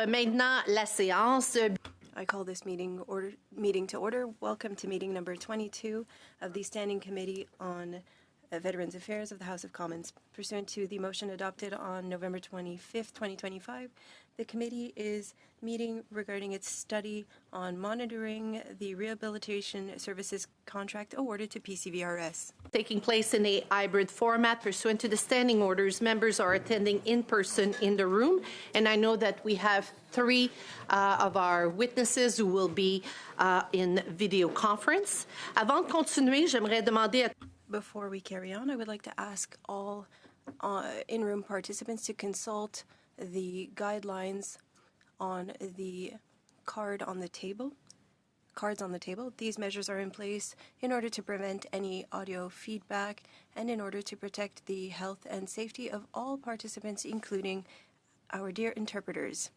maintenant la séance. I call this meeting to order. Welcome to meeting number 22 of the Standing Committee on Veterans Affairs of the House of Commons. Pursuant to the motion adopted on November 25th, 2025, the committee is meeting regarding its study on monitoring the rehabilitation services contract awarded to PCVRS. Taking place in a hybrid format pursuant to the standing orders, members are attending in person in the room, and I know that we have three of our witnesses who will be in video conference. Avant de continuer, j'aimerais demander à Before we carry on, I would like to ask all in-room participants to consult the guidelines on the cards on the table. These measures are in place in order to prevent any audio feedback and in order to protect the health and safety of all participants, including our dear interpreters.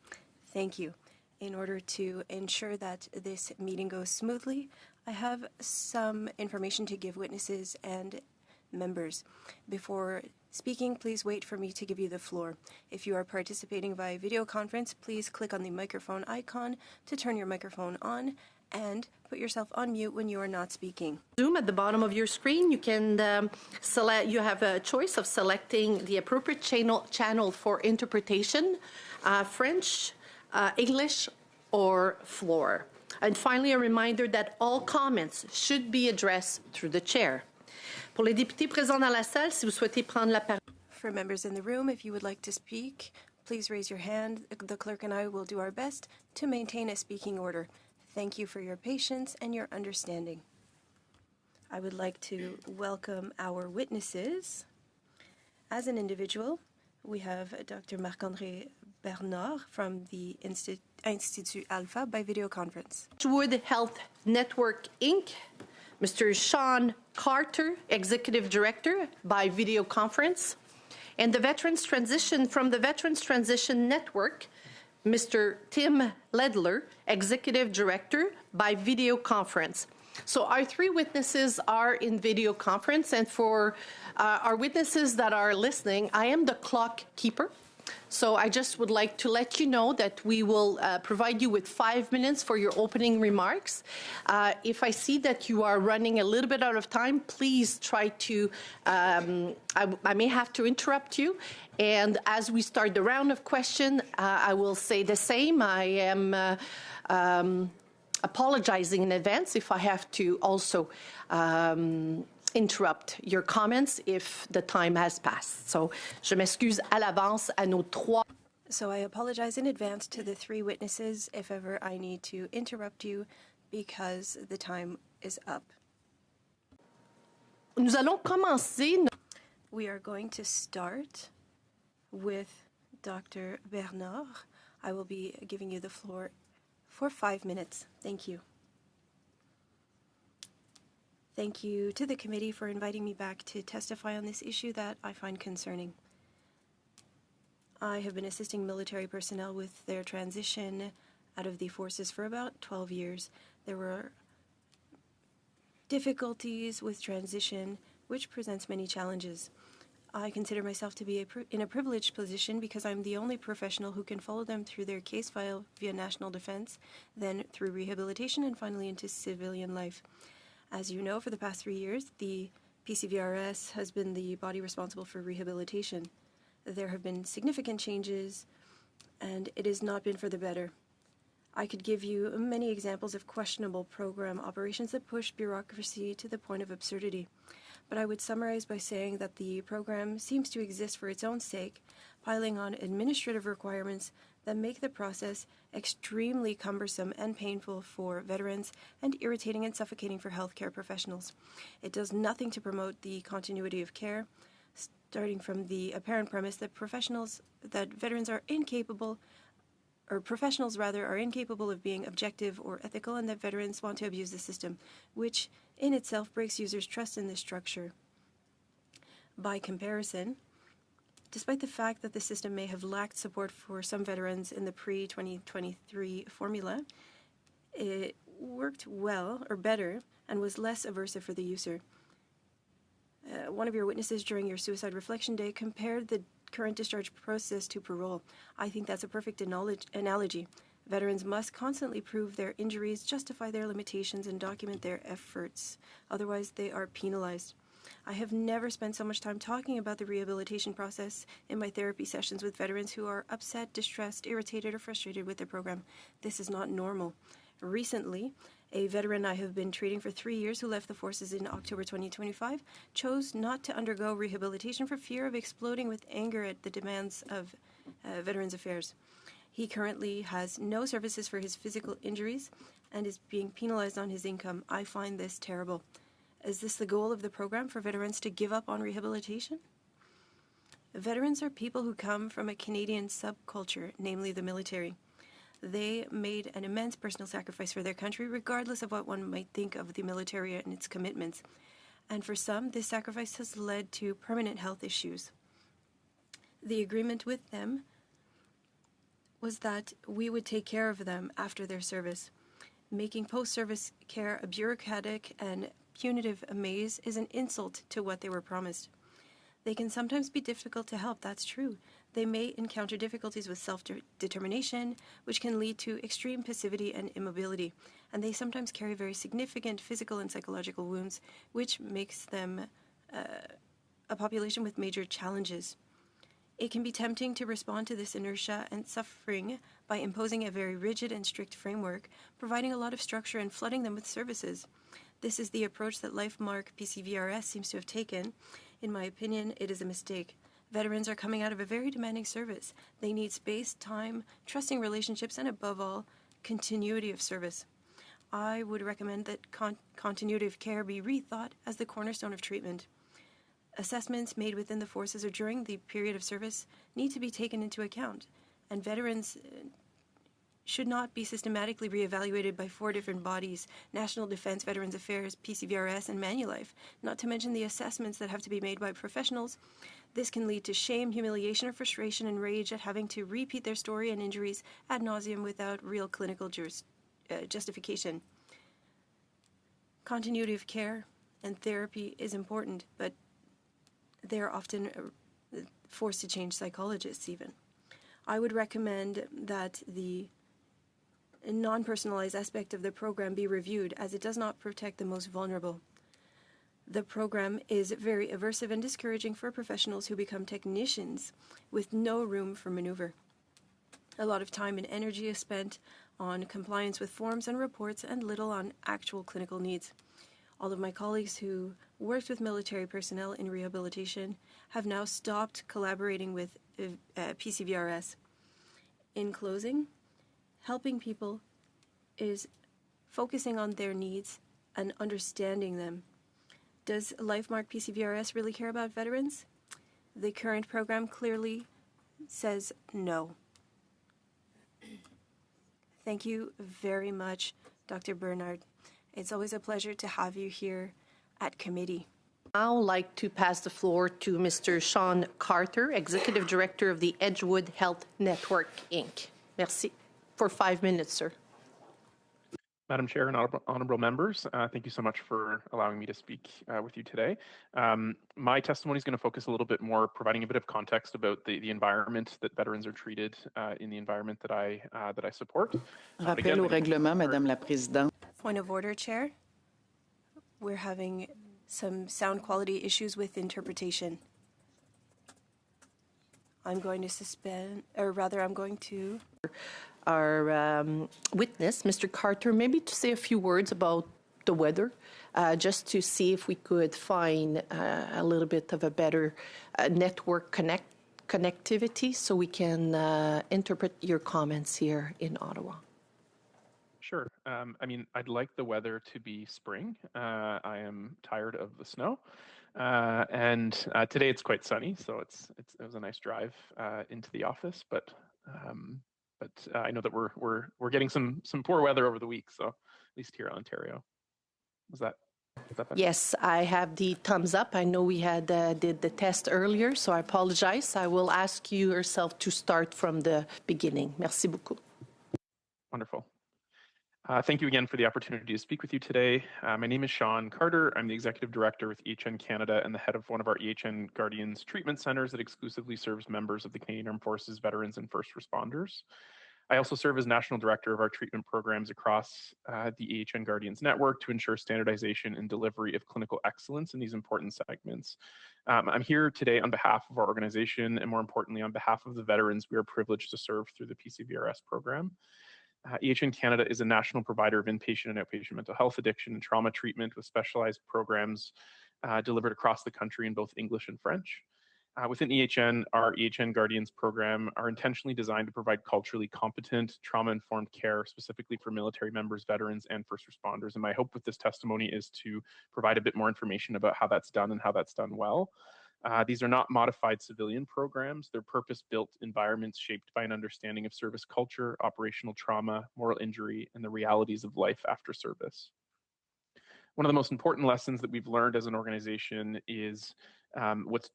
Thank you. In order to ensure that this meeting goes smoothly, I have some information to give witnesses and members. Before speaking, please wait for me to give you the floor. If you are participating via video conference, please click on the microphone icon to turn your microphone on and put yourself on mute when you are not speaking. Zoom at the bottom of your screen. You can select. You have a choice of selecting the appropriate channel for interpretation, French, English, or floor. And finally, a reminder that all comments should be addressed through the chair. Pour les députés présents dans la salle, si vous souhaitez prendre la parole. For members in the room, if you would like to speak, please raise your hand. The clerk and I will do our best to maintain a speaking order. Thank you for your patience and your understanding. I would like to welcome our witnesses. As an individual, we have Dr. Marc-André Bernard from the Institut ACVA by video conference. Wood Health Network, Inc., Mr. Sean Carter, Executive Director by video conference, and the Veterans Transition from the Veterans Transition Network, Mr. Tim Ledler, Executive Director by video conference. So our three witnesses are in video conference, and for our witnesses that are listening, I am the clock keeper. So I just would like to let you know that we will provide you with 5 minutes for your opening remarks. If I see that you are running a little bit out of time, please try to, I may have to interrupt you. And as we start the round of questions, I will say the same. I am apologizing in advance if I have to also interrupt your comments if the time has passed. So, je m'excuse à l'avance à nos trois. So I apologize in advance to the three witnesses if ever I need to interrupt you because the time is up. Nous allons commencer. We are going to start with Dr. Bernard. I will be giving you the floor for 5 minutes. Thank you. Thank you to the committee for inviting me back to testify on this issue that I find concerning. I have been assisting military personnel with their transition out of the forces for about 12 years. There were difficulties with transition, which presents many challenges. I consider myself to be in a privileged position because I'm the only professional who can follow them through their case file via national defense, then through rehabilitation, and finally into civilian life. As you know, for the past 3 years, the PCVRS has been the body responsible for rehabilitation. There have been significant changes, and it has not been for the better. I could give you many examples of questionable program operations that push bureaucracy to the point of absurdity. But I would summarize by saying that the program seems to exist for its own sake, piling on administrative requirements that make the process extremely cumbersome and painful for veterans and irritating and suffocating for healthcare professionals. It does nothing to promote the continuity of care, starting from the apparent premise that veterans are incapable, or professionals rather, are incapable of being objective or ethical, and that veterans want to abuse the system, which in itself breaks users' trust in this structure. By comparison, despite the fact that the system may have lacked support for some veterans in the pre-2023 formula, it worked well, or better, and was less aversive for the user. One of your witnesses during your Suicide Reflection Day compared the current discharge process to parole. I think that's a perfect analogy. Veterans must constantly prove their injuries, justify their limitations, and document their efforts. Otherwise, they are penalized. I have never spent so much time talking about the rehabilitation process in my therapy sessions with veterans who are upset, distressed, irritated, or frustrated with their program. This is not normal. Recently, a veteran I have been treating for 3 years who left the forces in October 2025 chose not to undergo rehabilitation for fear of exploding with anger at the demands of Veterans Affairs. He currently has no services for his physical injuries and is being penalized on his income. I find this terrible. Is this the goal of the program, for veterans to give up on rehabilitation? Veterans are people who come from a Canadian subculture, namely the military. They made an immense personal sacrifice for their country, regardless of what one might think of the military and its commitments. And for some, this sacrifice has led to permanent health issues. The agreement with them was that we would take care of them after their service. Making post-service care a bureaucratic and punitive maze is an insult to what they were promised. They can sometimes be difficult to help, that's true. They may encounter difficulties with self-determination, which can lead to extreme passivity and immobility, and they sometimes carry very significant physical and psychological wounds, which makes them a population with major challenges. It can be tempting to respond to this inertia and suffering by imposing a very rigid and strict framework, providing a lot of structure and flooding them with services. This is the approach that LifeMark PCVRS seems to have taken. In my opinion, it is a mistake. Veterans are coming out of a very demanding service. They need space, time, trusting relationships, and above all, continuity of service. I would recommend that continuity of care be rethought as the cornerstone of treatment. Assessments made within the forces or during the period of service need to be taken into account, and veterans should not be systematically reevaluated by 4 different bodies: National Defense, Veterans Affairs, PCVRS, and Manulife, not to mention the assessments that have to be made by professionals. This can lead to shame, humiliation, or frustration and rage at having to repeat their story and injuries ad nauseum without real clinical justification. Continuity of care and therapy is important, but they're often forced to change psychologists even. I would recommend that the non-personalized aspect of the program be reviewed, as it does not protect the most vulnerable. The program is very aversive and discouraging for professionals who become technicians with no room for maneuver. A lot of time and energy is spent on compliance with forms and reports and little on actual clinical needs. All of my colleagues who worked with military personnel in rehabilitation have now stopped collaborating with PCVRS. In closing, helping people is focusing on their needs and understanding them. Does LifeMark PCVRS really care about veterans? The current program clearly says no. Thank you very much, Dr. Bernard. It's always a pleasure to have you here at committee. I'd like to pass the floor to Mr. Sean Carter, Executive Director of the Edgewood Health Network, Inc. Merci. For 5 minutes, sir. Madam Chair and honorable members, thank you so much for allowing me to speak with you today. My testimony is going to focus a little bit more, providing a bit of context about the environment that veterans are treated in the environment that I support. Rappel au règlement, Madame la Présidente. Point of order, Chair. We're having some sound quality issues with interpretation. I'm going to suspend, or rather, I'm going to... Our witness, Mr. Carter, maybe to say a few words about the weather, just to see if we could find a little bit of a better network connectivity so we can interpret your comments here in Ottawa. Sure. I mean, I'd like the weather to be spring. I am tired of the snow. And today it's quite sunny, so it was a nice drive into the office, but I know that we're getting some poor weather over the week, so at least here in Ontario. Is that better? Yes, I have the thumbs up. I know we had did the test earlier, so I apologize. I will ask you yourself to start from the beginning. Merci beaucoup. Wonderful. Thank you again for the opportunity to speak with you today. My name is Sean Carter. I'm the Executive Director with EHN Canada and the head of one of our EHN Guardians treatment centers that exclusively serves members of the Canadian Armed Forces, veterans, and first responders. I also serve as National Director of our treatment programs across the EHN Guardians network to ensure standardization and delivery of clinical excellence in these important segments. I'm here today on behalf of our organization and more importantly on behalf of the veterans we are privileged to serve through the PCVRS program. EHN Canada is a national provider of inpatient and outpatient mental health, addiction, and trauma treatment with specialized programs delivered across the country in both English and French. Within EHN, our EHN Guardians program are intentionally designed to provide culturally competent, trauma-informed care, specifically for military members, veterans, and first responders. And my hope with this testimony is to provide a bit more information about how that's done and how that's done well. These are not modified civilian programs. They're purpose-built environments shaped by an understanding of service culture, operational trauma, moral injury, and the realities of life after service. One of the most important lessons that we've learned as an organization is what's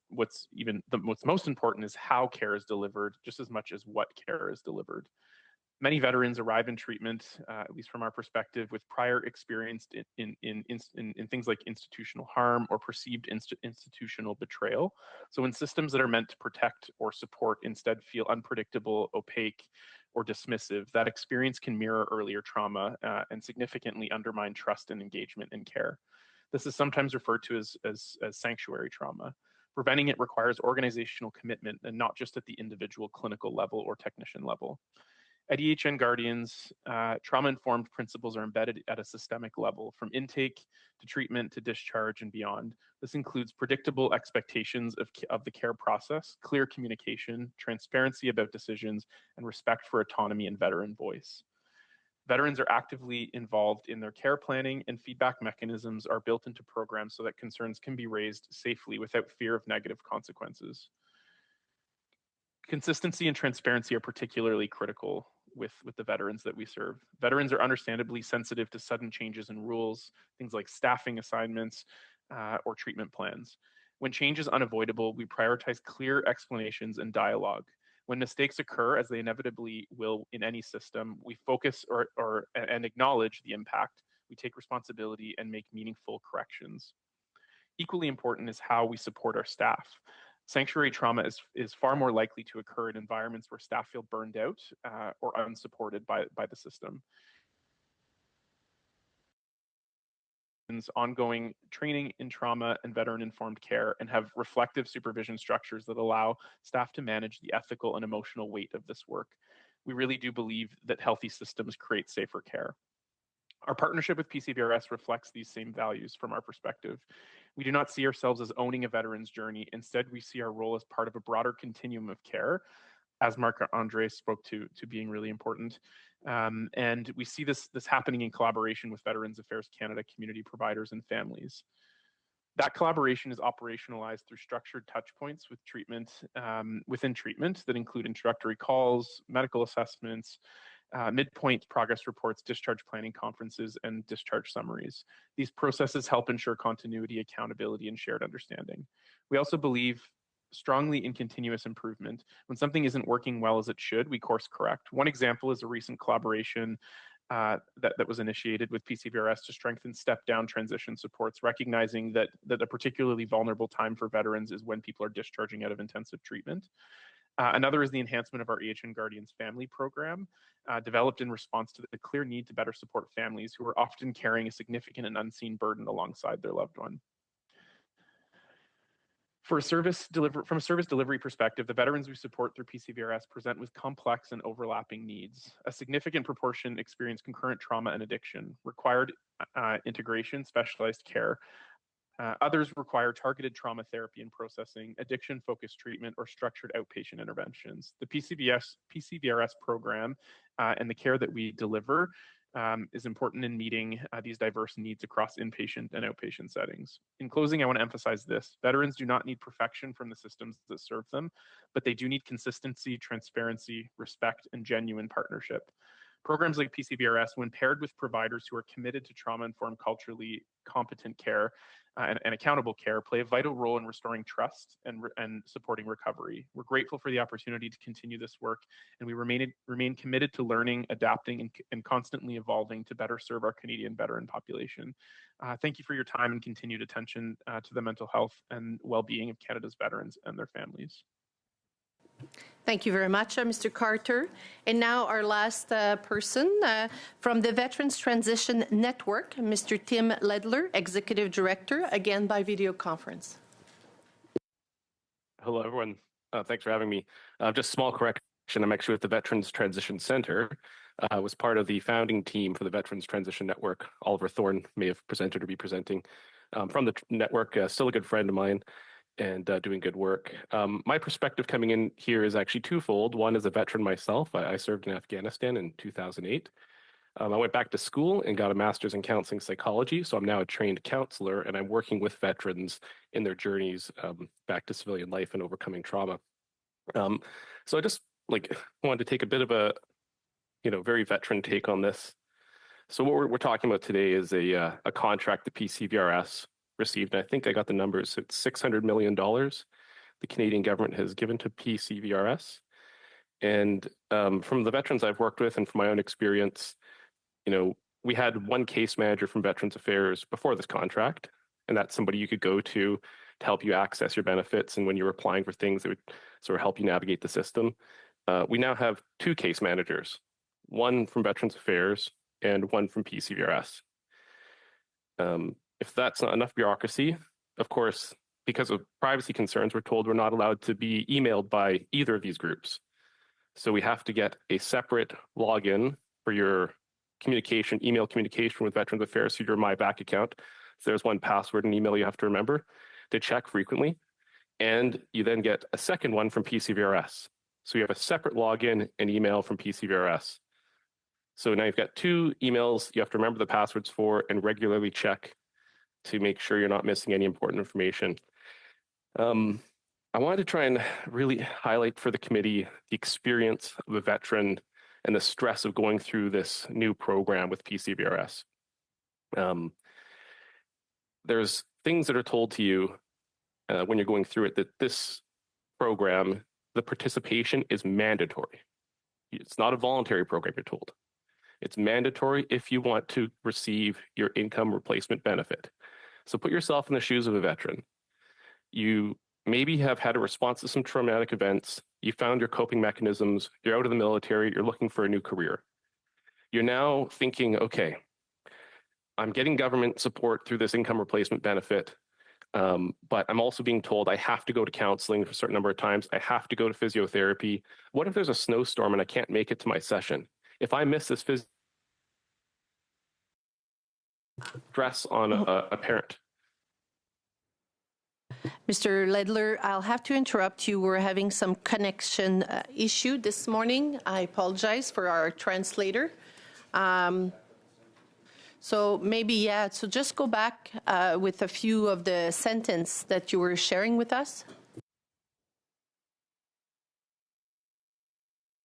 most important is how care is delivered, just as much as what care is delivered. Many veterans arrive in treatment, at least from our perspective, with prior experience in things like institutional harm or perceived institutional betrayal. So when systems that are meant to protect or support instead feel unpredictable, opaque, or dismissive, that experience can mirror earlier trauma and significantly undermine trust and engagement in care. This is sometimes referred to as sanctuary trauma. Preventing it requires organizational commitment and not just at the individual clinical level or technician level. At EHN Guardians, trauma-informed principles are embedded at a systemic level, from intake to treatment to discharge and beyond. This includes predictable expectations of the care process, clear communication, transparency about decisions, and respect for autonomy and veteran voice. Veterans are actively involved in their care planning, and feedback mechanisms are built into programs so that concerns can be raised safely without fear of negative consequences. Consistency and transparency are particularly critical with the veterans that we serve. Veterans are understandably sensitive to sudden changes in rules, things like staffing assignments or treatment plans. When change is unavoidable, we prioritize clear explanations and dialogue. When mistakes occur, as they inevitably will in any system, we focus and acknowledge the impact. We take responsibility and make meaningful corrections. Equally important is how we support our staff. Sanctuary trauma is far more likely to occur in environments where staff feel burned out or unsupported by the system. Ongoing training in trauma and veteran-informed care and have reflective supervision structures that allow staff to manage the ethical and emotional weight of this work. We really do believe that healthy systems create safer care. Our partnership with PCVRS reflects these same values from our perspective. We do not see ourselves as owning a veteran's journey. Instead, we see our role as part of a broader continuum of care, as Marc-Andre spoke to being really important. And we see this happening in collaboration with Veterans Affairs Canada community providers and families. That collaboration is operationalized through structured touch points with treatment, within treatment that include introductory calls, medical assessments, midpoint progress reports, discharge planning conferences, and discharge summaries. These processes help ensure continuity, accountability, and shared understanding. We also believe strongly in continuous improvement. When something isn't working well as it should, we course correct. One example is a recent collaboration that was initiated with PCVRS to strengthen step-down transition supports, recognizing that a particularly vulnerable time for veterans is when people are discharging out of intensive treatment. Another is the enhancement of our EHN Guardians family program, developed in response to the clear need to better support families who are often carrying a significant and unseen burden alongside their loved one. From a service delivery perspective, the veterans we support through PCVRS present with complex and overlapping needs. A significant proportion experience concurrent trauma and addiction, required integration, specialized care. Others require targeted trauma therapy and processing, addiction-focused treatment, or structured outpatient interventions. The PCVRS program and the care that we deliver is important in meeting these diverse needs across inpatient and outpatient settings. In closing, I want to emphasize this. Veterans do not need perfection from the systems that serve them, but they do need consistency, transparency, respect, and genuine partnership. Programs like PCVRS, when paired with providers who are committed to trauma-informed, culturally competent care and accountable care, play a vital role in restoring trust and supporting recovery. We're grateful for the opportunity to continue this work, and we remain committed to learning, adapting, and constantly evolving to better serve our Canadian veteran population. Thank you for your time and continued attention to the mental health and well-being of Canada's veterans and their families. Thank you very much, Mr. Carter. And now our last person from the Veterans Transition Network, Mr. Tim Ledler, Executive Director, again by video conference. Hello, everyone. Thanks for having me. Just a small correction. I'm actually with the Veterans Transition Center. I was part of the founding team for the Veterans Transition Network. Oliver Thorne may have presented or be presenting. From the network, still a good friend of mine and doing good work. My perspective coming in here is actually twofold. One, as a veteran myself, I served in Afghanistan in 2008. I went back to school and got a master's in counseling psychology. So I'm now a trained counselor, and I'm working with veterans in their journeys back to civilian life and overcoming trauma. So I just wanted to take a bit of a, very veteran take on this. So what we're talking about today is a contract the PCVRS received. And I think I got the numbers. It's $600 million the Canadian government has given to PCVRS. And from the veterans I've worked with and from my own experience, we had one case manager from Veterans Affairs before this contract, and that's somebody you could go to help you access your benefits and when you were applying for things that would sort of help you navigate the system. We now have two case managers, one from Veterans Affairs and one from PCVRS. If that's not enough bureaucracy, of course, because of privacy concerns, we're told we're not allowed to be emailed by either of these groups. So we have to get a separate login for your email communication with Veterans Affairs through your MyVac account. So there's one password and email you have to remember to check frequently. And you then get a second one from PCVRS. So you have a separate login and email from PCVRS. So now you've got two emails you have to remember the passwords for and regularly check to make sure you're not missing any important information. I wanted to try and really highlight for the committee the experience of a veteran and the stress of going through this new program with PCVRS. There's things that are told to you when you're going through it that this program, the participation is mandatory. It's not a voluntary program, you're told. It's mandatory if you want to receive your income replacement benefit. So put yourself in the shoes of a veteran. You maybe have had a response to some traumatic events. You found your coping mechanisms. You're out of the military. You're looking for a new career. You're now thinking, okay, I'm getting government support through this income replacement benefit, but I'm also being told I have to go to counseling for a certain number of times. I have to go to physiotherapy. What if there's a snowstorm and I can't make it to my session? If I miss this stress on a parent. Mr. Ledler, I'll have to interrupt you. We're having some connection issue this morning. I apologize for our translator. So maybe, so just go back with a few of the sentences that you were sharing with us.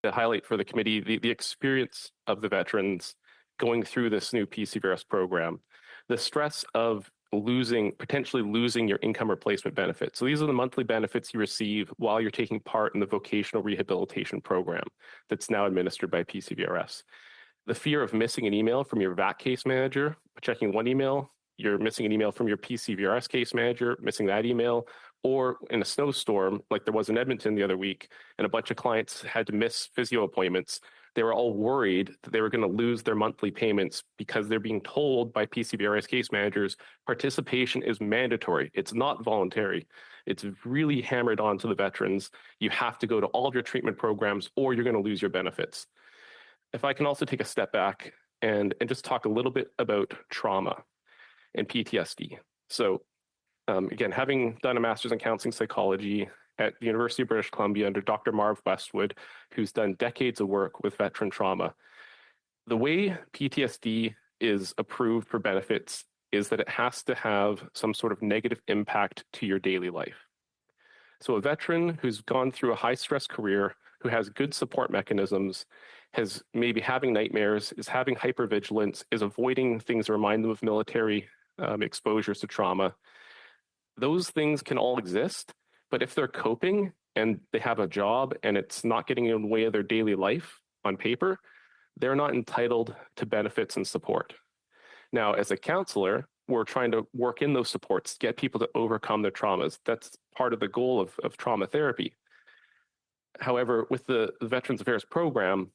To highlight for the committee the experience of the veterans going through this new PCVRS program, the stress of potentially losing your income replacement benefit. So these are the monthly benefits you receive while you're taking part in the vocational rehabilitation program that's now administered by PCVRS. The fear of missing an email from your VAC case manager, checking one email, you're missing an email from your PCVRS case manager, missing that email, or in a snowstorm like there was in Edmonton the other week, and a bunch of clients had to miss physio appointments. They were all worried that they were going to lose their monthly payments because they're being told by PCVRS case managers, participation is mandatory. It's not voluntary. It's really hammered on to the veterans. You have to go to all of your treatment programs or you're going to lose your benefits. If I can also take a step back and just talk a little bit about trauma and PTSD. So again, having done a master's in counseling psychology at the University of British Columbia under Dr. Marv Westwood, who's done decades of work with veteran trauma, the way PTSD is approved for benefits is that it has to have some sort of negative impact to your daily life. So a veteran who's gone through a high-stress career, who has good support mechanisms, has maybe having nightmares, is having hypervigilance, is avoiding things that remind them of military exposures to trauma. Those things can all exist, but if they're coping and they have a job and it's not getting in the way of their daily life on paper, they're not entitled to benefits and support. Now, as a counselor, we're trying to work in those supports, get people to overcome their traumas. That's part of the goal of trauma therapy. However, with the Veterans Affairs program,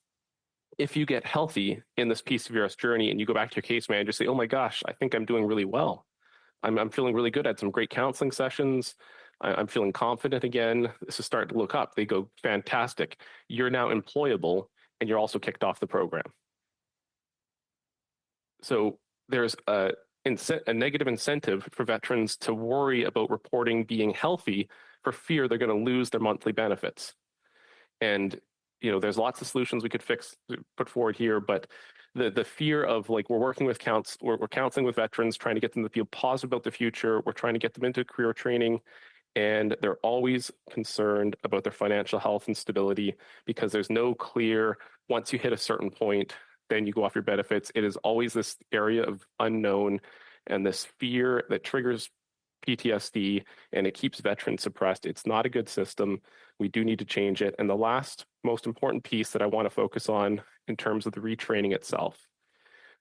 if you get healthy in this PCVRS journey and you go back to your case manager and say, oh my gosh, I think I'm doing really well. I'm feeling really good. I had some great counseling sessions. I'm feeling confident again. This is starting to look up. They go, fantastic. You're now employable and you're also kicked off the program. So there's a negative incentive for veterans to worry about reporting being healthy for fear they're going to lose their monthly benefits. And, you know, there's lots of solutions we could put forward here, but the fear of like, we're counseling with veterans, trying to get them to feel positive about the future. We're trying to get them into career training, and they're always concerned about their financial health and stability because there's no clear, once you hit a certain point, then you go off your benefits. It is always this area of unknown and this fear that triggers PTSD, and it keeps veterans suppressed. It's not a good system. We do need to change it. And the last most important piece that I want to focus on in terms of the retraining itself,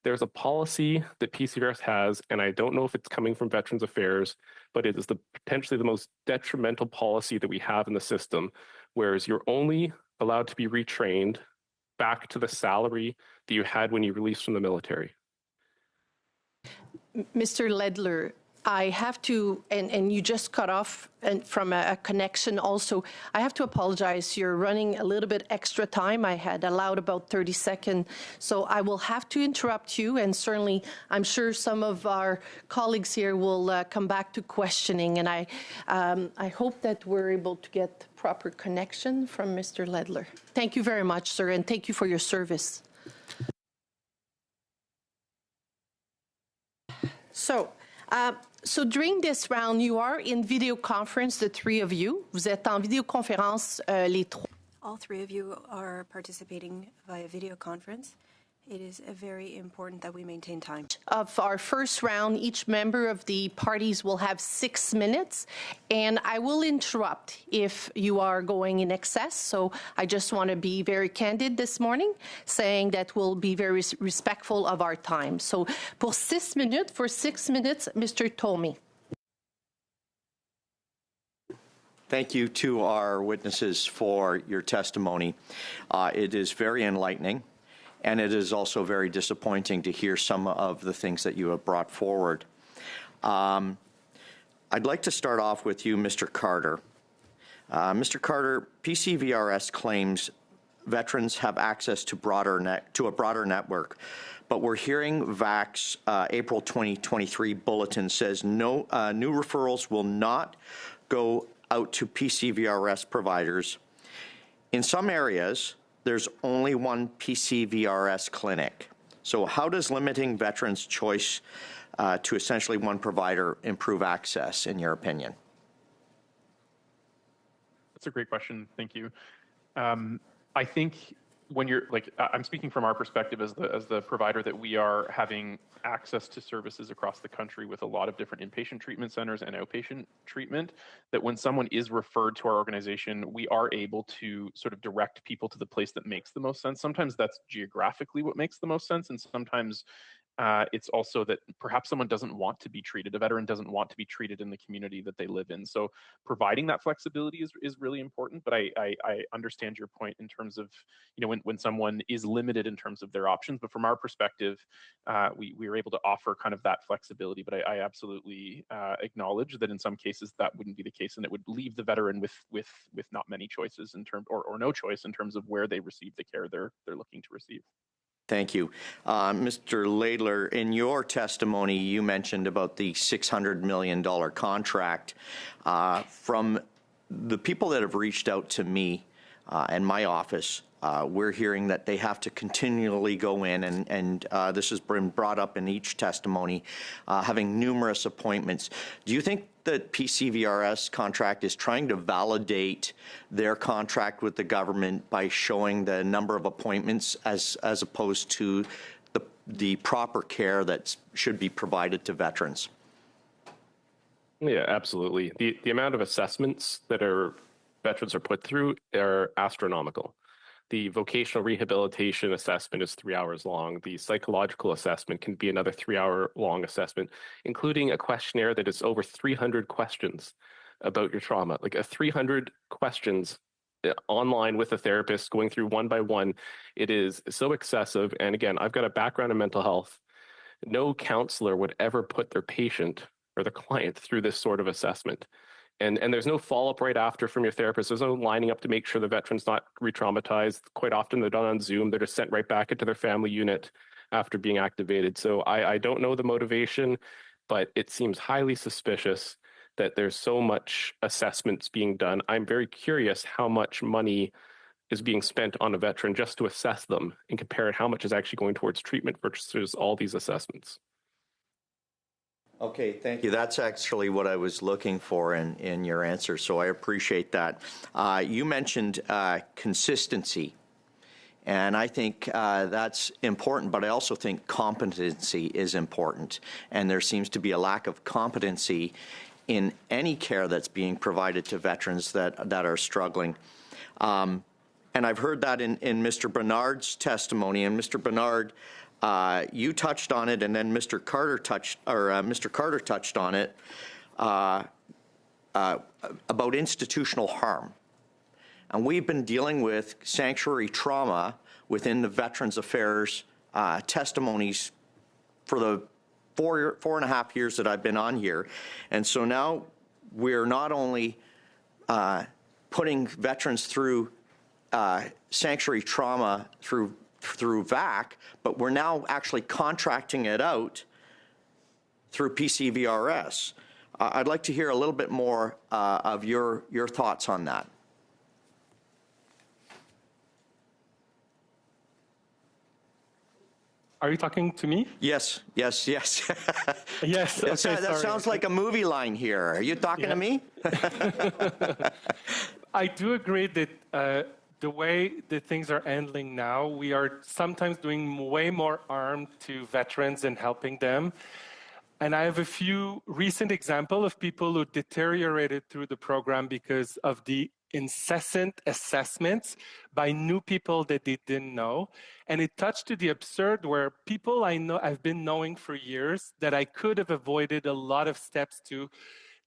there's a policy that PCVRS has, and I don't know if it's coming from Veterans Affairs, but it is potentially the most detrimental policy that we have in the system, whereas you're only allowed to be retrained back to the salary that you had when you released from the military. Mr. Ledler, I have to, and you just cut off from a connection also. I have to apologize. You're running a little bit extra time. I had allowed about 30 seconds. So I will have to interrupt you. And certainly, I'm sure some of our colleagues here will come back to questioning. And I hope that we're able to get proper connection from Mr. Ledler. Thank you very much, sir. And thank you for your service. So during this round, you are in video conference, the three of you. Vous êtes en vidéoconférence, les trois. All three of you are participating via video conference. It is very important that we maintain time. Of our first round, each member of the parties will have 6 minutes, and I will interrupt if you are going in excess. So I just want to be very candid this morning, saying that we'll be very respectful of our time. So for 6 minutes, Mr. Tomey. Thank you to our witnesses for your testimony. It is very enlightening. And it is also very disappointing to hear some of the things that you have brought forward. I'd like to start off with you, Mr. Carter. Mr. Carter, PCVRS claims veterans have access to a broader network, but we're hearing VAC's April 2023 bulletin says no new referrals will not go out to PCVRS providers. In some areas, there's only one PCVRS clinic. So how does limiting veterans' choice to essentially one provider improve access, in your opinion? That's a great question. Thank you. I think when you're like, I'm speaking from our perspective as the provider that we are having access to services across the country with a lot of different inpatient treatment centers and outpatient treatment, that when someone is referred to our organization, we are able to sort of direct people to the place that makes the most sense. Sometimes that's geographically what makes the most sense, and sometimes it's also that perhaps someone doesn't want to be treated, a veteran doesn't want to be treated in the community that they live in. So providing that flexibility is really important, but I understand your point in terms of, you know, when someone is limited in terms of their options, but from our perspective, we are able to offer kind of that flexibility, but I absolutely acknowledge that in some cases that wouldn't be the case, and it would leave the veteran with not many choices in terms, or no choice in terms of where they receive the care they're looking to receive. Thank you. Mr. Ledler, in your testimony, you mentioned about the $600 million contract. From the people that have reached out to me and my office, we're hearing that they have to continually go in, and this has been brought up in each testimony, having numerous appointments. Do you think that PCVRS contract is trying to validate their contract with the government by showing the number of appointments as opposed to the proper care that should be provided to veterans? Yeah, absolutely. The amount of assessments that veterans are put through are astronomical. The vocational rehabilitation assessment is 3 hours long. The psychological assessment can be another 3-hour long assessment, including a questionnaire that is over 300 questions about your trauma. Like 300 questions online with a therapist going through one by one. It is so excessive. And again, I've got a background in mental health. No counselor would ever put their patient or the client through this sort of assessment. And there's no follow-up right after from your therapist. There's no lining up to make sure the veteran's not re-traumatized. Quite often they're done on Zoom. They're just sent right back into their family unit after being activated. So I don't know the motivation, but it seems highly suspicious that there's so much assessments being done. I'm very curious how much money is being spent on a veteran just to assess them and compare how much is actually going towards treatment versus all these assessments. Okay, thank you. That's actually what I was looking for in your answer, so I appreciate that. You mentioned consistency, and I think that's important, but I also think competency is important, and there seems to be a lack of competency in any care that's being provided to veterans that are struggling. And I've heard that in Mr. Bernard's testimony, and Mr. Bernard, you touched on it, and then Mr. Carter touched on it about institutional harm. And we've been dealing with sanctuary trauma within the Veterans Affairs testimonies for the four and a half years that I've been on here. And so now we're not only putting veterans through sanctuary trauma through VAC, but we're now actually contracting it out through PCVRS. I'd like to hear a little bit more of your thoughts on that. Are you talking to me? Yes. Yes. Yes. Okay, that sounds like a movie line here. Are you talking to me? I do agree that the way that things are handling now, we are sometimes doing way more harm to veterans and helping them. And I have a few recent examples of people who deteriorated through the program because of the incessant assessments by new people that they didn't know. And it touched to the absurd where people I've been knowing for years that I could have avoided a lot of steps to,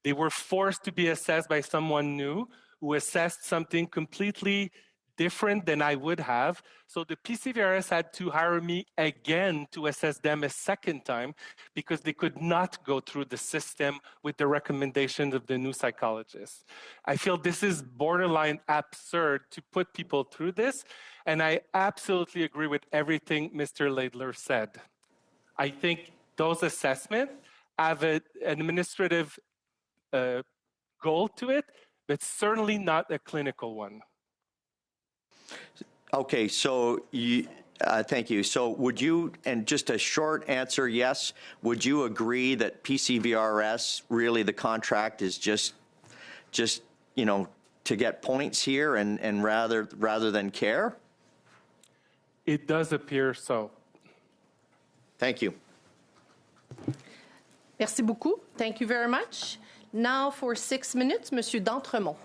they were forced to be assessed by someone new who assessed something completely different than I would have. So the PCVRS had to hire me again to assess them a second time because they could not go through the system with the recommendations of the new psychologists. I feel this is borderline absurd to put people through this. And I absolutely agree with everything Mr. Laidler said. I think those assessments have an administrative goal to it, but certainly not a clinical one. Okay, so thank you. So would you, and just a short answer, yes, would you agree that PCVRS, really the contract is just to get points here and rather than care? It does appear so. Thank you. Merci beaucoup. Thank you very much. Now for 6 minutes, Monsieur D'Entremont.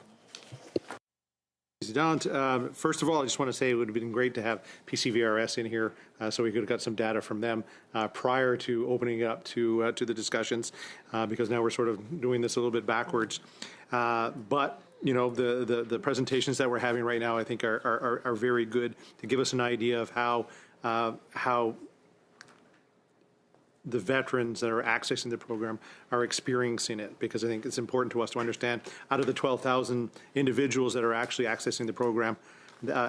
First of all, I just want to say it would have been great to have PCVRS in here so we could have got some data from them prior to opening it up to the discussions because now we're sort of doing this a little bit backwards. But the presentations that we're having right now I think are very good to give us an idea of how the veterans that are accessing the program are experiencing it, because I think it's important to us to understand out of the 12,000 individuals that are actually accessing the program,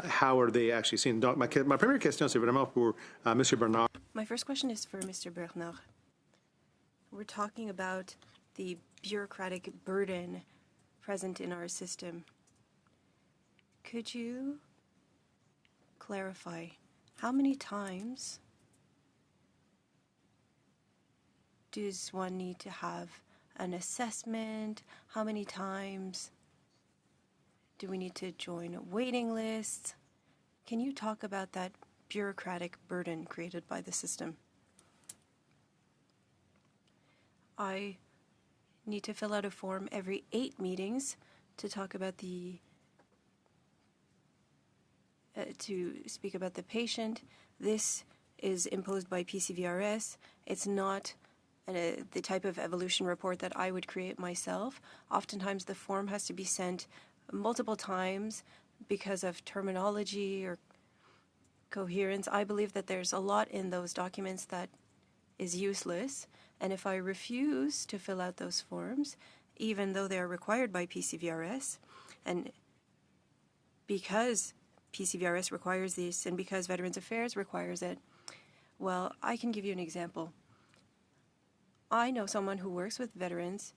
how are they actually seeing? Donc, ma première question, c'est vraiment pour Monsieur Bernard. My first question is for Mr. Bernard. We're talking about the bureaucratic burden present in our system. Could you clarify, how many times does one need to have an assessment? How many times do we need to join a waiting list? Can you talk about that bureaucratic burden created by the system? I need to fill out a form every 8 meetings to talk about to speak about the patient. This is imposed by PCVRS. It's not the type of evolution report that I would create myself. Oftentimes the form has to be sent multiple times because of terminology or coherence. I believe that there's a lot in those documents that is useless, and if I refuse to fill out those forms, even though they are required by PCVRS, and because PCVRS requires this and because Veterans Affairs requires it, well, I can give you an example. I know someone who works with veterans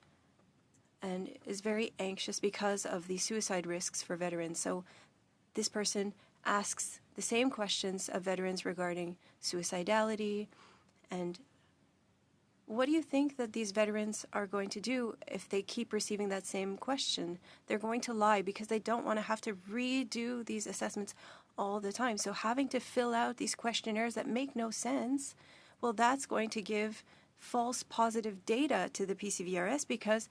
and is very anxious because of the suicide risks for veterans. So this person asks the same questions of veterans regarding suicidality. And what do you think that these veterans are going to do if they keep receiving that same question? They're going to lie because they don't want to have to redo these assessments all the time. So having to fill out these questionnaires that make no sense, well, that's going to give false positive data to the PCVRS because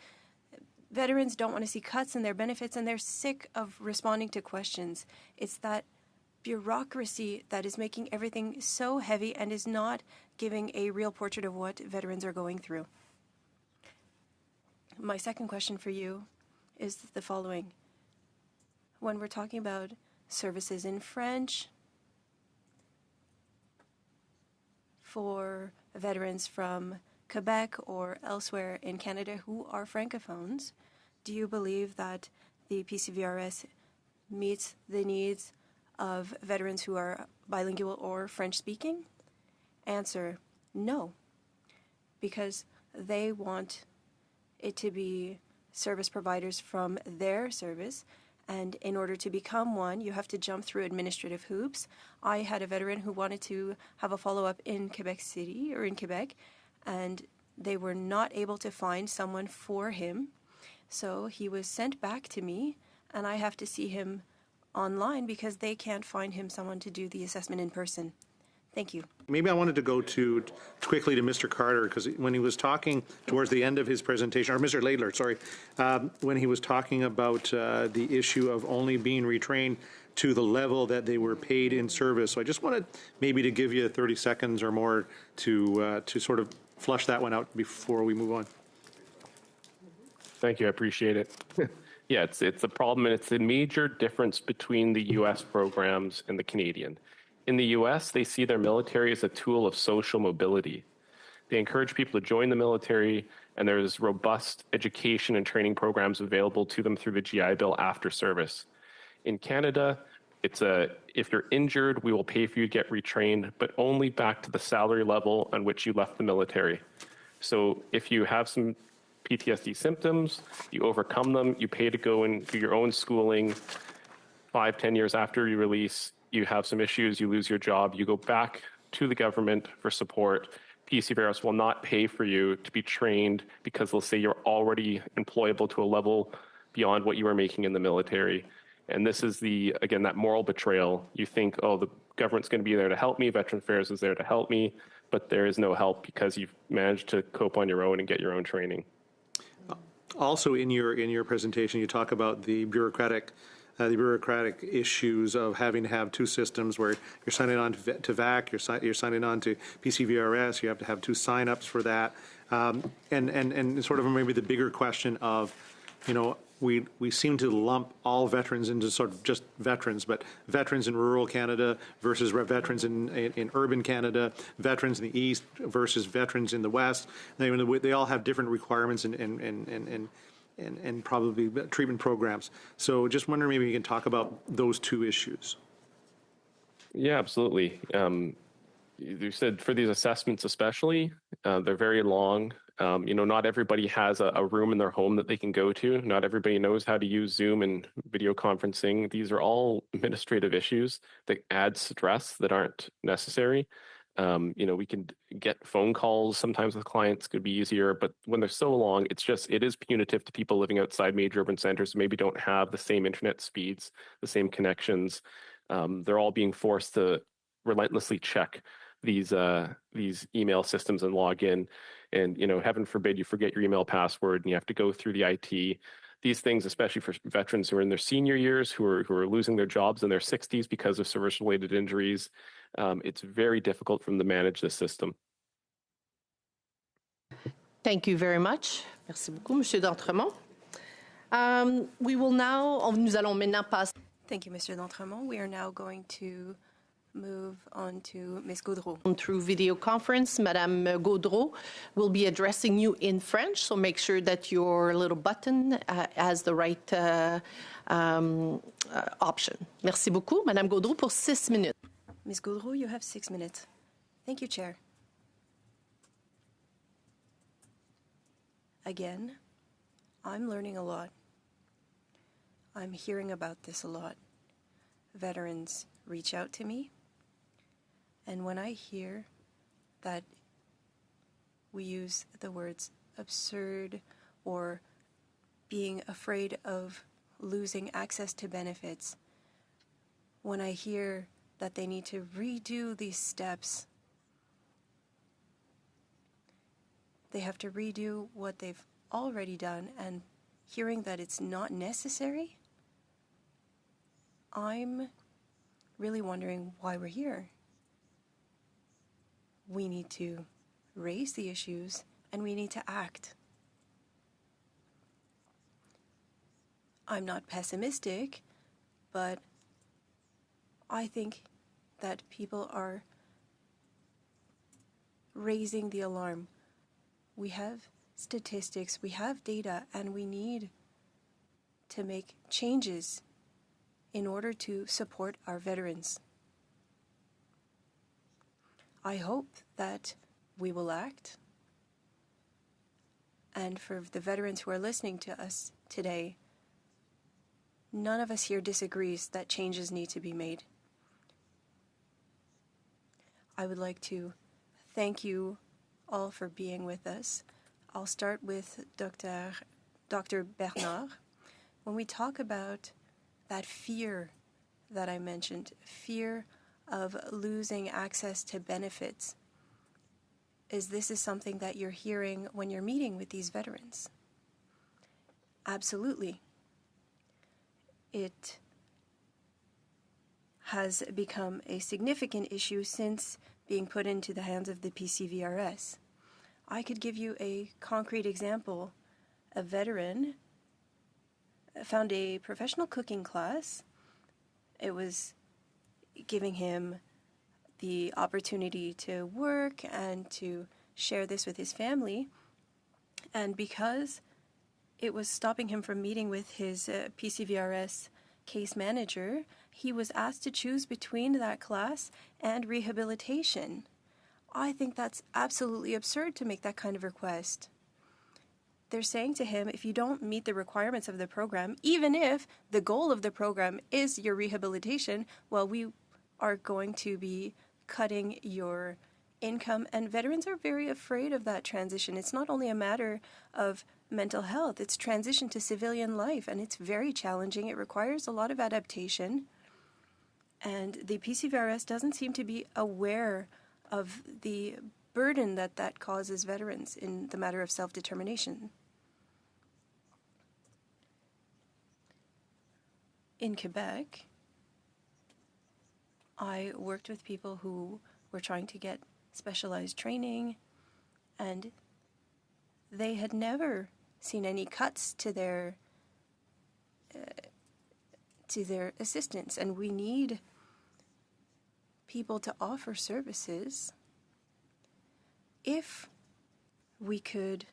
veterans don't want to see cuts in their benefits and they're sick of responding to questions. It's that bureaucracy that is making everything so heavy and is not giving a real portrait of what veterans are going through. My second question for you is the following. When we're talking about services in French for veterans from Quebec or elsewhere in Canada who are francophones, do you believe that the PCVRS meets the needs of veterans who are bilingual or French-speaking? Answer, no, because they want it to be service providers from their service, and in order to become one, you have to jump through administrative hoops. I had a veteran who wanted to have a follow-up in Quebec City or in Quebec, and they were not able to find someone for him, so he was sent back to me, and I have to see him online because they can't find him someone to do the assessment in person. Thank you. Maybe I wanted to go quickly to Mr. Carter, because when he was talking towards the end of his presentation, or Mr. Laidler, sorry, when he was talking about the issue of only being retrained to the level that they were paid in service. So I just wanted maybe to give you 30 seconds or more to sort of flush that one out before we move on. Thank you. I appreciate it. Yeah, it's a problem, and it's a major difference between the U.S. programs and the Canadian. In the U.S., they see their military as a tool of social mobility. They encourage people to join the military, and there's robust education and training programs available to them through the GI Bill after service. In Canada, it's if you're injured, we will pay for you to get retrained, but only back to the salary level on which you left the military. So if you have some PTSD symptoms, you overcome them, you pay to go and do your own schooling. 5-10 years after you release, you have some issues, you lose your job, you go back to the government for support. PCVRS will not pay for you to be trained because they'll say you're already employable to a level beyond what you were making in the military. And this is again, that moral betrayal. You think, oh, the government's going to be there to help me, Veterans Affairs is there to help me, but there is no help because you've managed to cope on your own and get your own training. Also, in your presentation, you talk about the bureaucratic issues of having to have two systems where you're signing on to VAC, you're signing on to PCVRS, you have to have two sign-ups for that, and sort of maybe the bigger question of, we seem to lump all veterans into sort of just veterans, but veterans in rural Canada versus veterans in urban Canada, veterans in the East versus veterans in the West. They all have different requirements and probably treatment programs. So just wondering maybe you can talk about those two issues. Yeah, absolutely. You said for these assessments especially, they're very long. Not everybody has a room in their home that they can go to. Not everybody knows how to use Zoom and video conferencing. These are all administrative issues that add stress that aren't necessary. We can get phone calls sometimes with clients, could be easier, but when they're so long, it is punitive to people living outside major urban centers who maybe don't have the same internet speeds, the same connections. They're all being forced to relentlessly check these email systems and log in. And, heaven forbid you forget your email password and you have to go through the IT. These things, especially for veterans who are in their senior years, who are losing their jobs in their 60s because of service-related injuries, it's very difficult for them to manage this system. Thank you very much. Merci beaucoup, Monsieur d'Entremont. Nous allons maintenant passer. Thank you, Mr. D'Entremont. We are now going to move on to Ms. Gaudreau. Through video conference, Madame Gaudreau will be addressing you in French, so make sure that your little button has the right option. Merci beaucoup. Madame Gaudreau pour 6 minutes. Ms. Gaudreau, you have 6 minutes. Thank you, Chair. Again, I'm learning a lot. I'm hearing about this a lot. Veterans reach out to me, and when I hear that we use the words absurd or being afraid of losing access to benefits, when I hear that they need to redo these steps, they have to redo what they've already done, and hearing that it's not necessary, I'm really wondering why we're here. We need to raise the issues and we need to act. I'm not pessimistic, but I think that people are raising the alarm. We have statistics, we have data, and we need to make changes in order to support our veterans. I hope that we will act. And for the veterans who are listening to us today, none of us here disagrees that changes need to be made. I would like to thank you all for being with us. I'll start with Dr. Bernard. When we talk about that fear that I mentioned, fear of losing access to benefits, this is something that you're hearing when you're meeting with these veterans? Absolutely. It has become a significant issue since being put into the hands of the PCVRS. I could give you a concrete example. A veteran found a professional cooking class. It was giving him the opportunity to work and to share this with his family. And because it was stopping him from meeting with his PCVRS case manager, he was asked to choose between that class and rehabilitation. I think that's absolutely absurd to make that kind of request. They're saying to him, if you don't meet the requirements of the program, even if the goal of the program is your rehabilitation, well, we are going to be cutting your income. And veterans are very afraid of that transition. It's not only a matter of mental health, it's transition to civilian life, and it's very challenging. It requires a lot of adaptation. And the PCVRS doesn't seem to be aware of the burden that causes veterans in the matter of self-determination. In Quebec, I worked with people who were trying to get specialized training, and they had never seen any cuts to their assistance, and we need people to offer services. If we could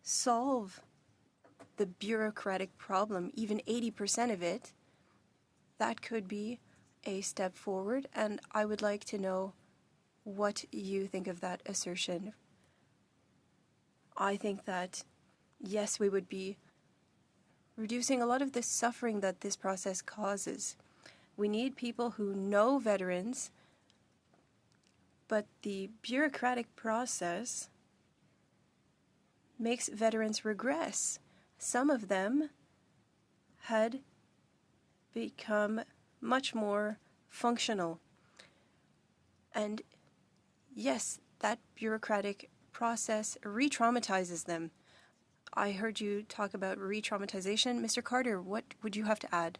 solve the bureaucratic problem, even 80% of it, that could be a step forward, and I would like to know what you think of that assertion. I think that, yes, we would be reducing a lot of the suffering that this process causes. We need people who know veterans, but the bureaucratic process makes veterans regress. Some of them had become much more functional. And yes, that bureaucratic process re-traumatizes them. I heard you talk about re-traumatization. Mr. Carter, what would you have to add?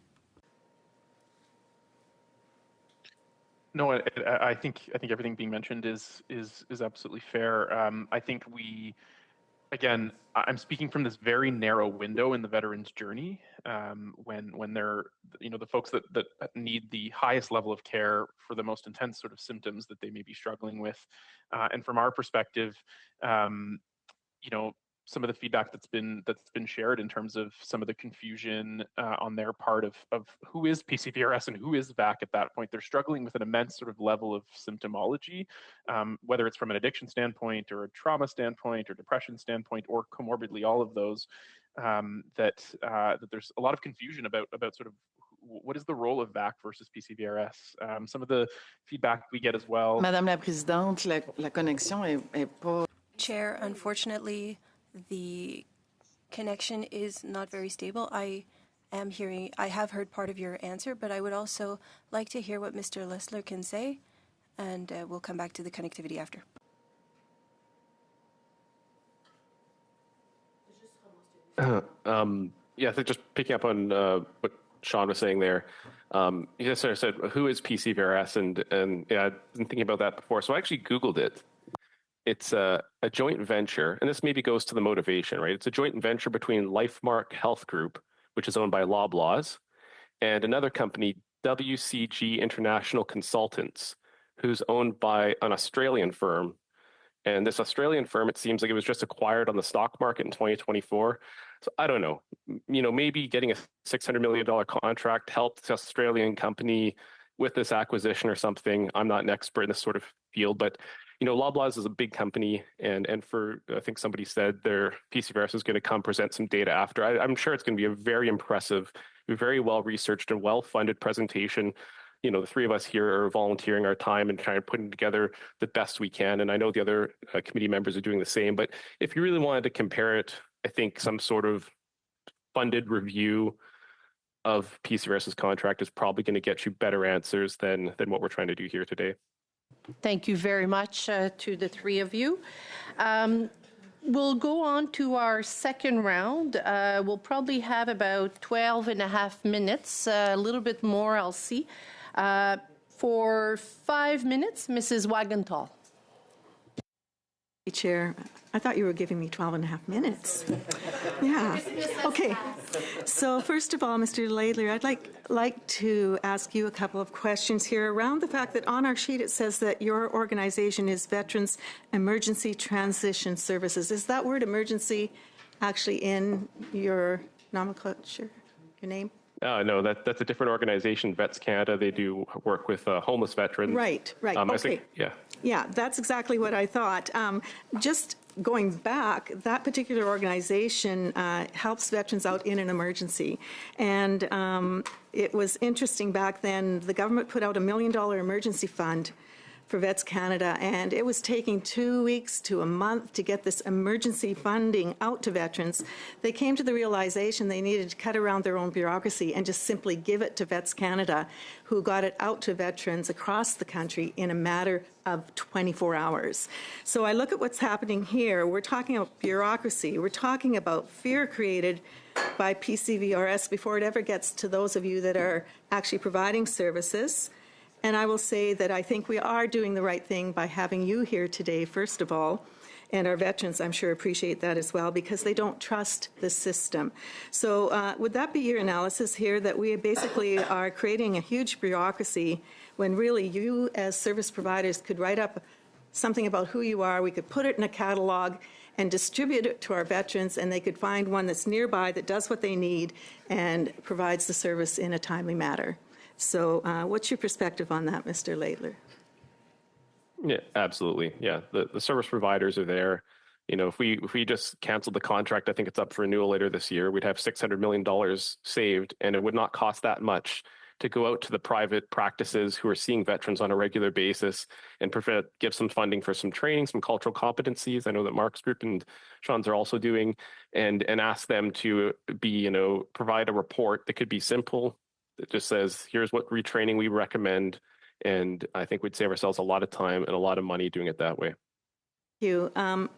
No, I think everything being mentioned is absolutely fair. I think again, I'm speaking from this very narrow window in the veteran's journey, when they're, the folks that need the highest level of care for the most intense sort of symptoms that they may be struggling with, and from our perspective, some of the feedback that's been shared in terms of some of the confusion on their part of who is PCVRS and who is VAC at that point. They're struggling with an immense sort of level of symptomology, whether it's from an addiction standpoint or a trauma standpoint or depression standpoint or comorbidly all of those, that there's a lot of confusion about sort of what is the role of VAC versus PCVRS. Some of the feedback we get as well. Madame la Présidente, la connexion est pas... Chair, unfortunately, the connection is not very stable. I have heard part of your answer, but I would also like to hear what Mr. Lessler can say, and we'll come back to the connectivity after. Yeah, I think just picking up on what Sean was saying there. You just sort of said, who is PCVRS? And yeah, I've been thinking about that before. So I actually Googled it. It's a joint venture, and this maybe goes to the motivation, right? It's a joint venture between Lifemark Health Group, which is owned by Loblaws, and another company, WCG International Consultants, who's owned by an Australian firm. And this Australian firm, it seems like it was just acquired on the stock market in 2024. So I don't know, maybe getting a $600 million contract helped this Australian company with this acquisition or something. I'm not an expert in this sort of field, but Loblaws is a big company, and for, I think somebody said their PCVRS is going to come present some data after. I'm sure it's going to be a very impressive, very well-researched and well-funded presentation. The three of us here are volunteering our time and trying to put together the best we can, and I know the other committee members are doing the same. But if you really wanted to compare it, I think some sort of funded review of PCVRS's contract is probably going to get you better answers than what we're trying to do here today. Thank you very much to the three of you. We'll go on to our second round. We'll probably have about 12 and a half minutes, a little bit more, I'll see. For 5 minutes, Mrs. Wagenthal. Chair, I thought you were giving me 12 and a half minutes. Yeah. Okay. So first of all, Mr. Laidler, I'd like to ask you a couple of questions here around the fact that on our sheet it says that your organization is Veterans Emergency Transition Services. Is that word emergency actually in your nomenclature, your name? No, that's a different organization, Vets Canada. They do work with homeless veterans. Right. Okay. Yeah, that's exactly what I thought. Just going back, that particular organization helps veterans out in an emergency. And it was interesting back then, the government put out $1 million emergency fund for Vets Canada, and it was taking 2 weeks to a month to get this emergency funding out to veterans. They came to the realization they needed to cut around their own bureaucracy and just simply give it to Vets Canada, who got it out to veterans across the country in a matter of 24 hours. So I look at what's happening here. We're talking about bureaucracy. We're talking about fear created by PCVRS before it ever gets to those of you that are actually providing services. And I will say that I think we are doing the right thing by having you here today, first of all, and our veterans, I'm sure, appreciate that as well, because they don't trust the system. So would that be your analysis here, that we basically are creating a huge bureaucracy when really you as service providers could write up something about who you are, we could put it in a catalog and distribute it to our veterans, and they could find one that's nearby that does what they need and provides the service in a timely manner? So what's your perspective on that, Mr. Laidler? Yeah, absolutely. Yeah, the service providers are there If we just canceled the contract, I think it's up for renewal later this year, we'd have $600 million saved, and it would not cost that much to go out to the private practices who are seeing veterans on a regular basis and give some funding for some training, some cultural competencies. I know that Mark's group and Sean's are also doing, and ask them to provide a report that could be simple, that just says, here's what retraining we recommend. And I think we'd save ourselves a lot of time and a lot of money doing it that way. Thank you.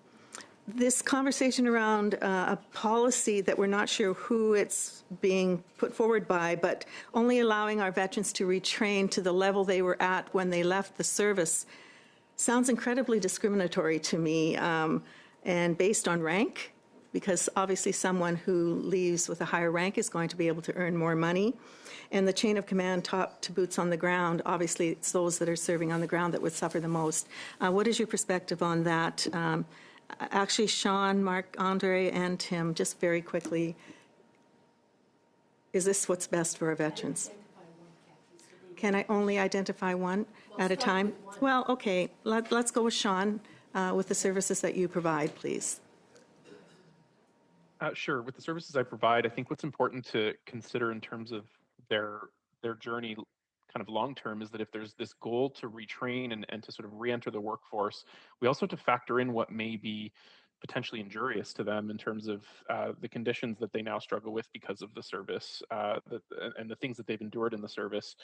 This conversation around a policy that we're not sure who it's being put forward by, but only allowing our veterans to retrain to the level they were at when they left the service, sounds incredibly discriminatory to me, and based on rank, because obviously someone who leaves with a higher rank is going to be able to earn more money. And the chain of command, top to boots on the ground, obviously it's those that are serving on the ground that would suffer the most. What is your perspective on that? Actually, Sean, Mark, Andre, and Tim, just very quickly, is this what's best for our veterans? Can I only identify one at a time? Well, okay, let's go with Sean with the services that you provide, please. Sure. With the services I provide, I think what's important to consider in terms of their journey kind of long term is that if there's this goal to retrain and to sort of re-enter the workforce, we also have to factor in what may be potentially injurious to them in terms of the conditions that they now struggle with because of the service and the things that they've endured in the service.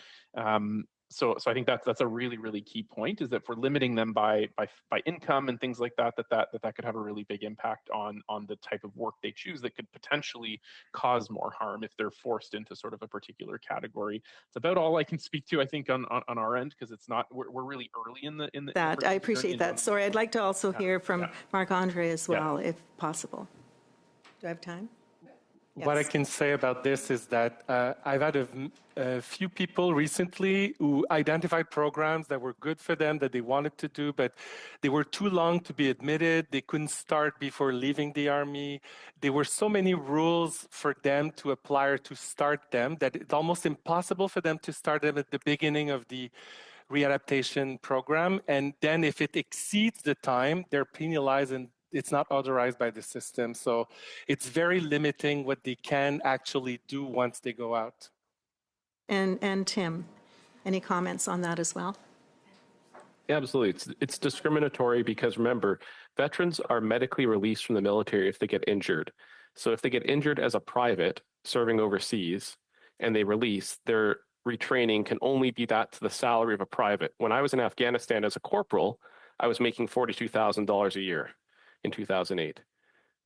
So I think that's a really, really key point, is that if we're limiting them by income and things like that could have a really big impact on the type of work they choose that could potentially cause more harm if they're forced into sort of a particular category. It's about all I can speak to, I think, on our end, because it's not, we're really early in the that. I appreciate that. Sorry, I'd like to also hear from Marc Andre as well, if possible. Do I have time? Yes. What I can say about this is that I've had a few people recently who identified programs that were good for them, that they wanted to do, but they were too long to be admitted. They couldn't start before leaving the Army. There were so many rules for them to apply or to start them that it's almost impossible for them to start them at the beginning of the readaptation program. And then if it exceeds the time, they're penalized and it's not authorized by the system. So it's very limiting what they can actually do once they go out. And Tim, any comments on that as well? Yeah, absolutely. It's discriminatory because, remember, veterans are medically released from the military if they get injured. So if they get injured as a private serving overseas and they release, their retraining can only be that to the salary of a private. When I was in Afghanistan as a corporal, I was making $42,000 a year in 2008.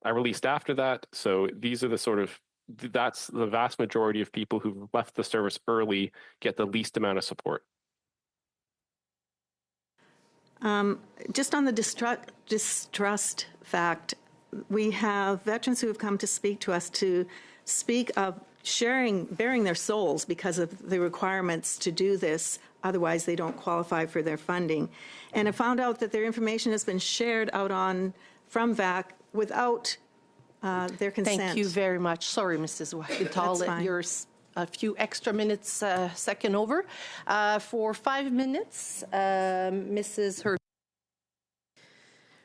I released after that, so these are that's the vast majority of people who've left the service early get the least amount of support. Just on the distrust fact, we have veterans who have come to speak to us to speak of bearing their souls because of the requirements to do this. Otherwise, they don't qualify for their funding. And I found out that their information has been shared out from VAC without their consent. Thank you very much. Sorry, Mrs. Whitehall, that you're a few extra minutes second over. For 5 minutes, Mrs. Hurd.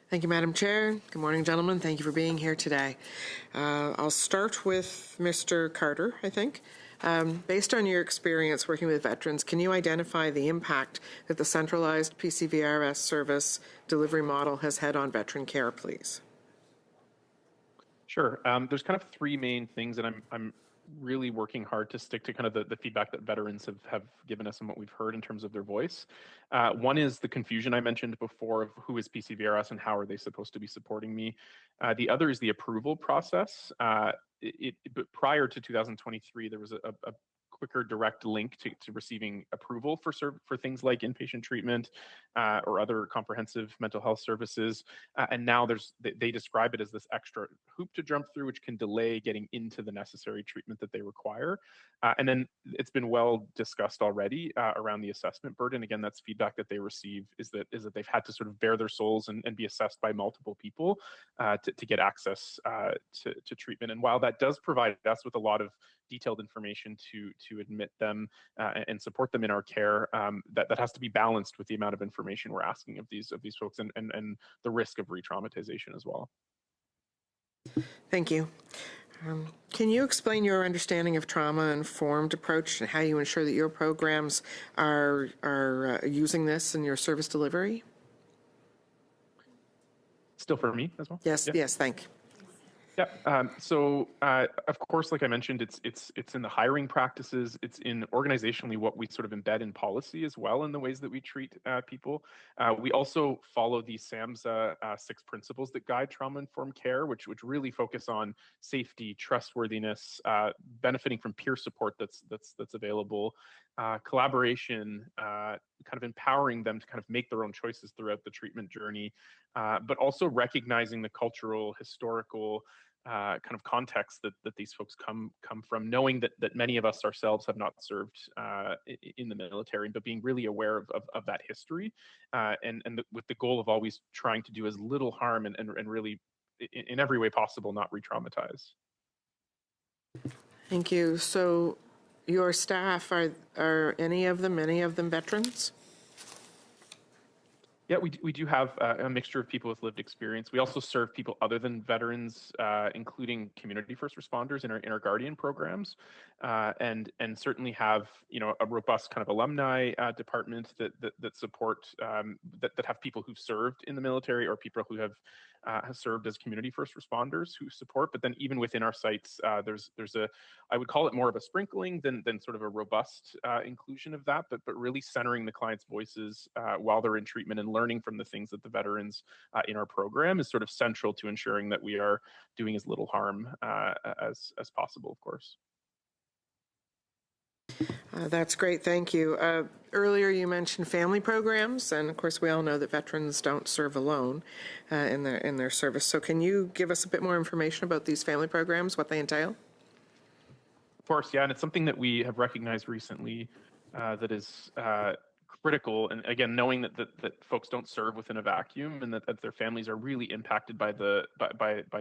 Thank you, Madam Chair. Good morning, gentlemen. Thank you for being here today. I'll start with Mr. Carter, I think. Based on your experience working with veterans, can you identify the impact that the centralized PCVRS service delivery model has had on veteran care, please? Sure. There's kind of three main things that I'm really working hard to stick to kind of the feedback that veterans have given us and what we've heard in terms of their voice. One is the confusion I mentioned before of who is PCVRS and how are they supposed to be supporting me. The other is the approval process. But prior to 2023, there was a quicker direct link to receiving approval for things like inpatient treatment or other comprehensive mental health services. And now they describe it as this extra hoop to jump through, which can delay getting into the necessary treatment that they require. And then it's been well discussed already around the assessment burden. Again, that's feedback that they receive is that they've had to sort of bare their souls and be assessed by multiple people to get access to treatment. And while that does provide us with a lot of detailed information to admit them and support them in our care, that has to be balanced with the amount of information we're asking of these folks and the risk of re-traumatization as well. Thank you. Can you explain your understanding of trauma-informed approach and how you ensure that your programs are using this in your service delivery? Still for me as well? Yes, yeah. yes, thank you. Yeah. So, of course, like I mentioned, it's in the hiring practices. It's in organizationally what we sort of embed in policy as well in the ways that we treat people. We also follow the SAMHSA 6 principles that guide trauma-informed care, which really focus on safety, trustworthiness, benefiting from peer support that's available, collaboration, kind of empowering them to kind of make their own choices throughout the treatment journey, but also recognizing the cultural, historical kind of context that these folks come from, knowing that many of us ourselves have not served in the military, but being really aware of that history, with the goal of always trying to do as little harm and really, in every way possible, not re-traumatize. Thank you. So your staff, are any of them veterans? Yeah, we do have a mixture of people with lived experience. We also serve people other than veterans, including community first responders in our Guardian programs, and certainly have a robust kind of alumni department that support that have people who've served in the military or people who have served as community first responders who support. But then even within our sites, there's a, I would call it more of a sprinkling than sort of a robust inclusion of that, but really centering the client's voices while they're in treatment and learning from the things that the veterans in our program is sort of central to ensuring that we are doing as little harm as possible, of course. That's great, thank you. Earlier you mentioned family programs, and of course we all know that veterans don't serve alone in their service. So can you give us a bit more information about these family programs, what they entail? Of course, yeah, and it's something that we have recognized recently that is critical. And again, knowing that folks don't serve within a vacuum, and that their families are really impacted by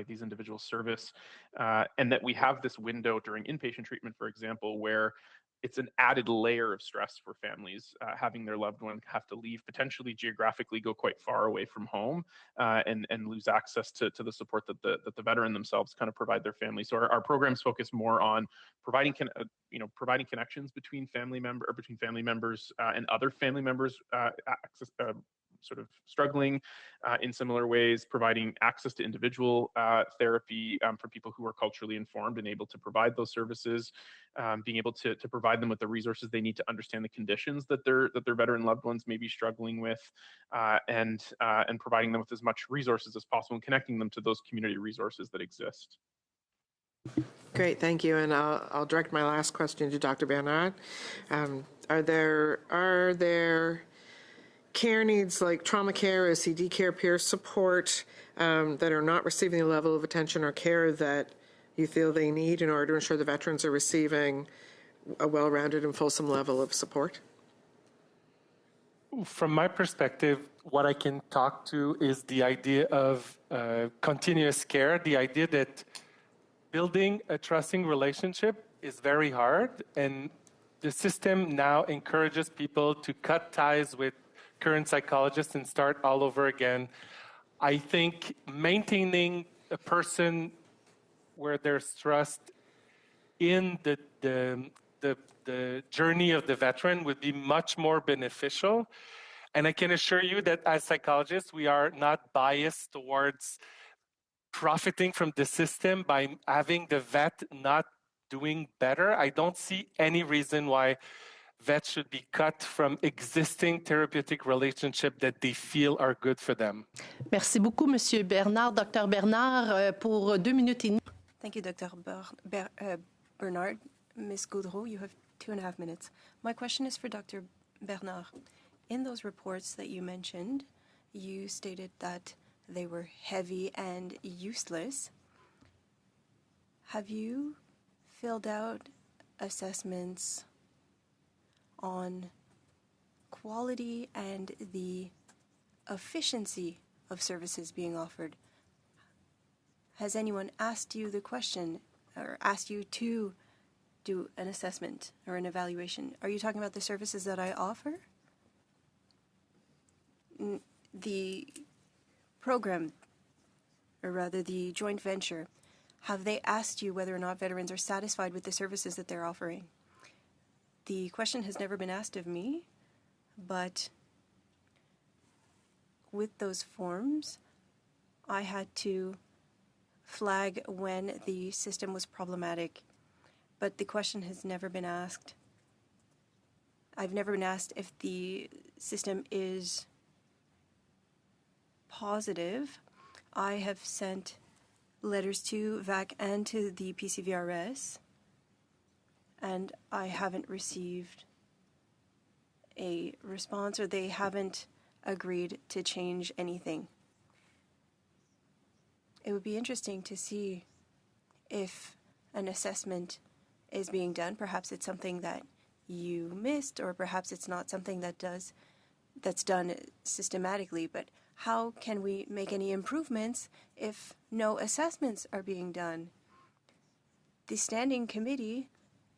these individuals' service, and that we have this window during inpatient treatment, for example, where it's an added layer of stress for families having their loved one have to leave, potentially geographically go quite far away from home, and lose access to the support that the veteran themselves kind of provide their family. So our programs focus more on providing providing connections between family members and other family members sort of struggling in similar ways, providing access to individual therapy for people who are culturally informed and able to provide those services, being able to provide them with the resources they need to understand the conditions that their veteran loved ones may be struggling with, and providing them with as much resources as possible and connecting them to those community resources that exist. Great, thank you. And I'll direct my last question to Dr. Bernard. Are there care needs like trauma care, SED care, peer support that are not receiving the level of attention or care that you feel they need in order to ensure the veterans are receiving a well-rounded and fulsome level of support? From my perspective, what I can talk to is the idea of continuous care, the idea that building a trusting relationship is very hard, and the system now encourages people to cut ties with current psychologists and start all over again. I think maintaining a person where there's trust in the journey of the veteran would be much more beneficial. And I can assure you that as psychologists, we are not biased towards profiting from the system by having the vet not doing better. I don't see any reason why vets should be cut from existing therapeutic relationships that they feel are good for them. Merci beaucoup, Monsieur Bernard. Dr. Bernard, pour 2 minutes et demie. Thank you, Dr. Bernard. Ms. Gaudreau, you have 2.5 minutes. My question is for Dr. Bernard. In those reports that you mentioned, you stated that they were heavy and useless. Have you filled out assessments on quality and the efficiency of services being offered? Has anyone asked you the question or asked you to do an assessment or an evaluation. Are you talking about the services that I offer? The program, or rather the joint venture, have they asked you whether or not veterans are satisfied with the services that they're offering? The question has never been asked of me, but with those forms, I had to flag when the system was problematic, but the question has never been asked. I've never been asked if the system is positive. I have sent letters to VAC and to the PCVRS, and I haven't received a response, or they haven't agreed to change anything. It would be interesting to see if an assessment is being done. Perhaps it's something that you missed, or perhaps it's not something that's done systematically. But how can we make any improvements if no assessments are being done? The standing committee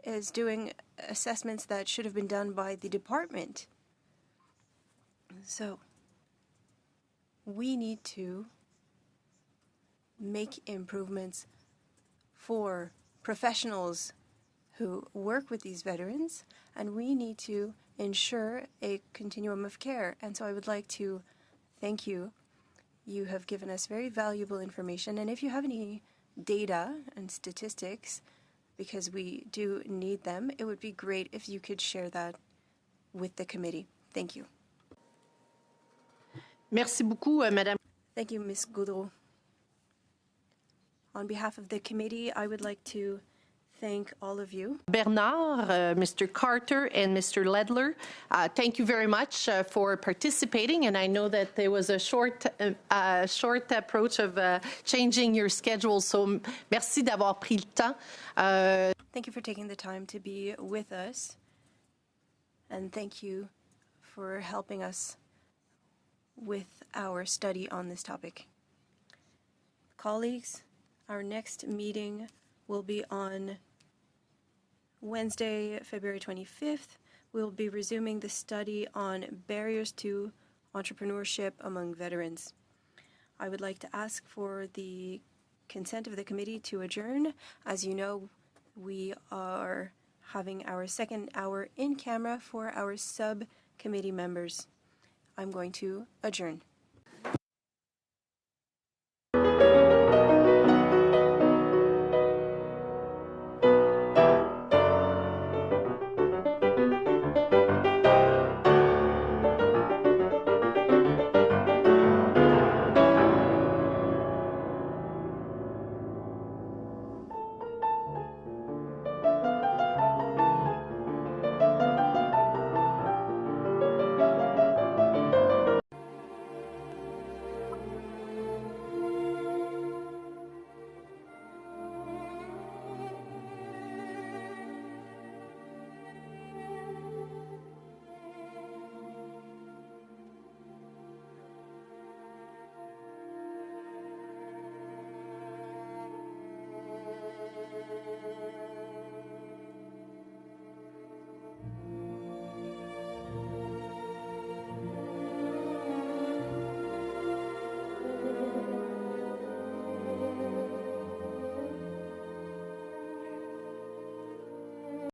is doing assessments that should have been done by the department. So we need to make improvements for professionals who work with these veterans, and we need to ensure a continuum of care. And so I would like to thank you. You have given us very valuable information, and if you have any data and statistics, because we do need them, it would be great if you could share that with the committee. Thank you. Merci beaucoup, Madame. Thank you, Ms. Gaudreau. On behalf of the committee, I would like to thank all of you. Bernard, Mr. Carter, and Mr. Ledler, thank you very much for participating. And I know that there was a short approach of changing your schedule. So merci d'avoir pris le temps. Thank you for taking the time to be with us. And thank you for helping us with our study on this topic. Colleagues, our next meeting will be on Wednesday, February 25th. We'll be resuming the study on barriers to entrepreneurship among veterans. I would like to ask for the consent of the committee to adjourn. As you know, we are having our second hour in camera for our subcommittee members. I'm going to adjourn.